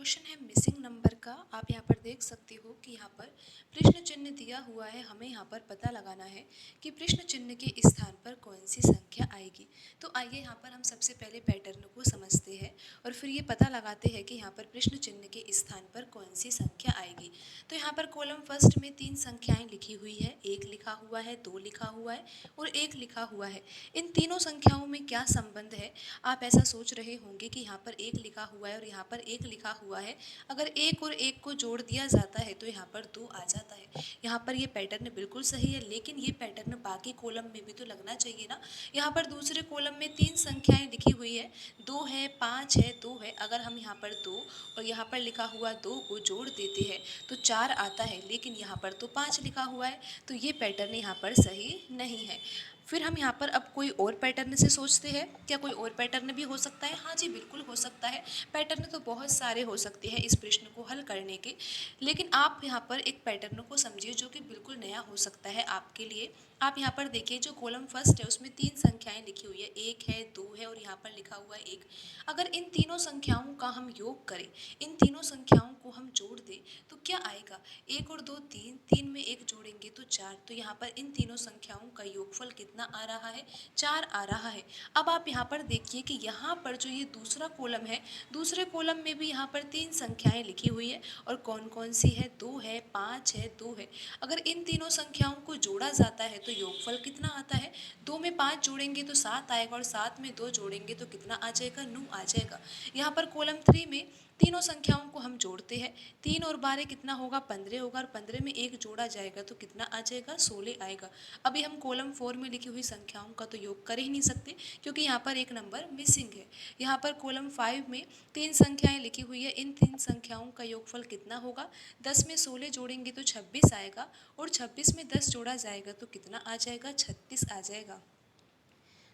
Question है missing number का। आप यहाँ पर देख सकते हो कि यहाँ पर प्रश्न चिन्ह दिया हुआ है। हमें यहाँ पर पता लगाना है कि प्रश्न चिन्ह के स्थान पर कौन सी संख्या आएगी। तो आइए यहाँ पर हम सबसे पहले पैटर्न को समझते हैं और फिर ये पता लगाते हैं कि यहाँ पर प्रश्न चिन्ह के स्थान पर कौन सी संख्या आएगी। तो यहाँ पर कॉलम फर्स्ट में 3 संख्याएं लिखी हुई है, 1 लिखा हुआ है, 2 लिखा हुआ है और 1 लिखा हुआ है। इन तीनों संख्याओं में क्या संबंध है? आप ऐसा सोच रहे होंगे कि यहाँ पर 1 लिखा हुआ है और यहाँ पर 1 लिखा हुआ है, अगर 1 और 1 को जोड़ दिया जाता है तो यहाँ पर 2 आ जाता है। यहाँ पर ये पैटर्न बिल्कुल सही है, लेकिन ये पैटर्न बाकी कॉलम में भी तो लगना चाहिए ना। यहाँ पर दूसरे कॉलम में 3 संख्याएं लिखी हुई है, 2 है, 5 है, 2 है। अगर हम यहाँ पर 2 और यहाँ पर लिखा हुआ 2 को जोड़ देते हैं तो 4 आता है, लेकिन यहाँ पर तो 5 लिखा हुआ है, तो ये पैटर्न यहाँ पर सही नहीं है। फिर हम यहाँ पर अब कोई और पैटर्न से सोचते हैं। क्या कोई और पैटर्न भी हो सकता है? हाँ जी, बिल्कुल हो सकता है। पैटर्न तो बहुत सारे हो सकते हैं इस प्रश्न को हल करने के, लेकिन आप यहाँ पर एक पैटर्न को समझिए जो कि बिल्कुल नया हो सकता है आपके लिए। आप यहाँ पर देखिए, जो कॉलम फर्स्ट है उसमें 3 संख्याएं लिखी हुई है, 1 है, 2 है और यहाँ पर लिखा हुआ है 1। अगर इन तीनों संख्याओं का हम योग करें, इन तीनों संख्याओं को हम जोड़ दें तो क्या आएगा? 1 और 2 3, 3 में 1 जोड़ेंगे तो 4। तो यहाँ पर इन तीनों संख्याओं का योगफल कितना आ रहा है? 4 आ रहा है। अब आप यहाँ पर देखिए कि यहाँ पर जो ये दूसरा कॉलम है, दूसरे कॉलम में भी यहाँ पर 3 संख्याएं लिखी हुई है और कौन कौन सी है? 2 है, 5 है, 2 है। अगर इन तीनों संख्याओं को जोड़ा जाता है तो योगफल कितना आता है? 2 में 5 जोड़ेंगे तो 7 आएगा और 7 में 2 जोड़ेंगे तो कितना आ जाएगा? 9 आ जाएगा। यहाँ पर कॉलम 3 में तीनों संख्याओं को हम जोड़ते हैं, 3 और 12 कितना होगा? 15 होगा और 15 में 1 जोड़ा जाएगा तो कितना आ जाएगा? 16 आएगा। अभी हम कॉलम 4 में लिखी हुई संख्याओं का तो योग कर ही नहीं सकते, क्योंकि यहाँ पर एक नंबर मिसिंग है। यहाँ पर कॉलम 5 में 3 संख्याएं लिखी हुई है, इन 3 संख्याओं का योगफल कितना होगा? 10 में 16 जोड़ेंगे तो 26 आएगा और 26 में 10 जोड़ा जाएगा तो कितना आ जाएगा? 36 आ जाएगा।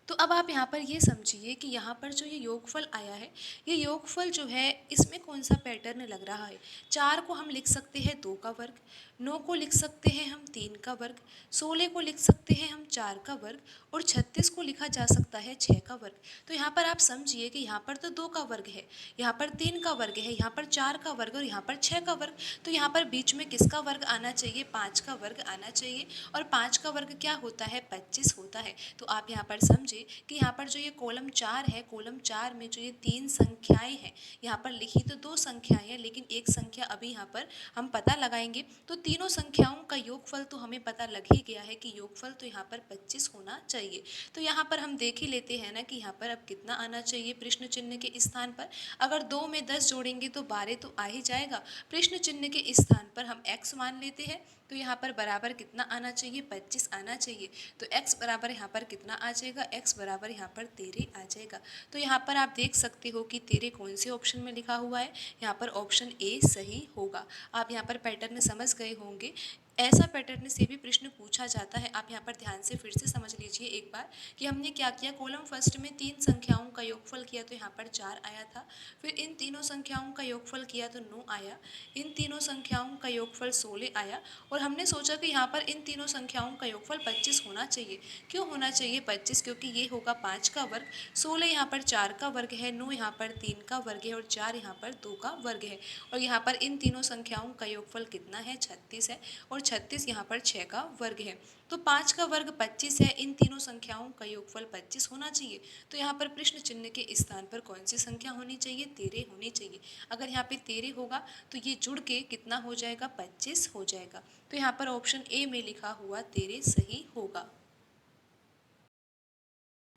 तो अब आप यहाँ पर ये समझिए कि यहाँ पर जो ये योगफल आया है, ये योगफल जो है इसमें कौन सा पैटर्न लग रहा है? 4 को हम लिख सकते हैं 2 का वर्ग, 9 को लिख सकते हैं हम 3 का वर्ग, 16 को लिख सकते हैं हम 4 का वर्ग और 36 को लिखा जा सकता है 6 का वर्ग। तो यहाँ पर आप समझिए कि यहाँ पर तो 2 का वर्ग है, यहाँ पर 3 का वर्ग है, यहाँ पर 4 का वर्ग और यहाँ पर 6 का वर्ग। तो यहाँ पर बीच में किसका वर्ग आना चाहिए? 5 का वर्ग आना चाहिए और 5 का वर्ग क्या होता है? 25 होता है। तो आप यहाँ पर समझिए कि यहाँ पर जो ये कॉलम 4 है, कॉलम 4 में जो ये 3 संख्याएं हैं, यहाँ पर लिखी तो 2 संख्याएं हैं, लेकिन एक संख्या अभी यहाँ पर हम पता लगाएंगे। तो तीनों संख्याओं का योगफल तो हमें पता लग ही गया है कि योगफल तो यहाँ पर 25 होना चाहिए। तो यहाँ पर हम देख ही लेते हैं ना कि यहाँ पर अब कितना आना चाहिए प्रश्न चिन्ह के स्थान पर। अगर 2 में 10 जोड़ेंगे तो 12 तो आ ही जाएगा। प्रश्न चिन्ह के स्थान पर हम x मान लेते हैं, तो यहाँ पर बराबर कितना आना चाहिए? 25 आना चाहिए। तो x बराबर यहाँ पर कितना आ जाएगा? x बराबर यहाँ पर 13 आ जाएगा। तो यहाँ पर आप देख सकते हो कि 13 कौन से ऑप्शन में लिखा हुआ है? यहाँ पर ऑप्शन ए सही होगा। आप यहाँ पर पैटर्न समझ गए होंगे। ऐसा पैटर्न से भी प्रश्न पूछा जाता है। आप यहाँ पर ध्यान से फिर से समझ लीजिए एक बार कि हमने क्या किया। कॉलम फर्स्ट में 3 संख्याओं का योगफल किया तो यहाँ पर 4 आया था। फिर इन तीनों संख्याओं का योगफल किया तो 9 आया। इन तीनों संख्याओं का योगफल 16 आया और हमने सोचा कि यहाँ पर इन तीनों संख्याओं का योगफल 25 होना चाहिए। क्यों होना चाहिए 25? क्योंकि ये होगा 5 का वर्ग, 16 यहाँ पर 4 का वर्ग है, 9 यहाँ पर 3 का वर्ग है और 4 यहाँ पर 2 का वर्ग है। और यहाँ पर इन तीनों संख्याओं का योगफल कितना है? 36 है और 36 यहाँ पर 6 का वर्ग है। तो 5 का वर्ग 25 है, इन तीनों संख्याओं का योगफल 25 होना चाहिए। तो यहाँ पर प्रश्न चिन्ह के स्थान पर कौन सी संख्या होनी चाहिए? 13 होनी चाहिए। अगर यहाँ पे 13 होगा तो ये जुड़ के कितना हो जाएगा? 25 हो जाएगा। तो यहाँ पर ऑप्शन ए में लिखा हुआ 13 सही होगा।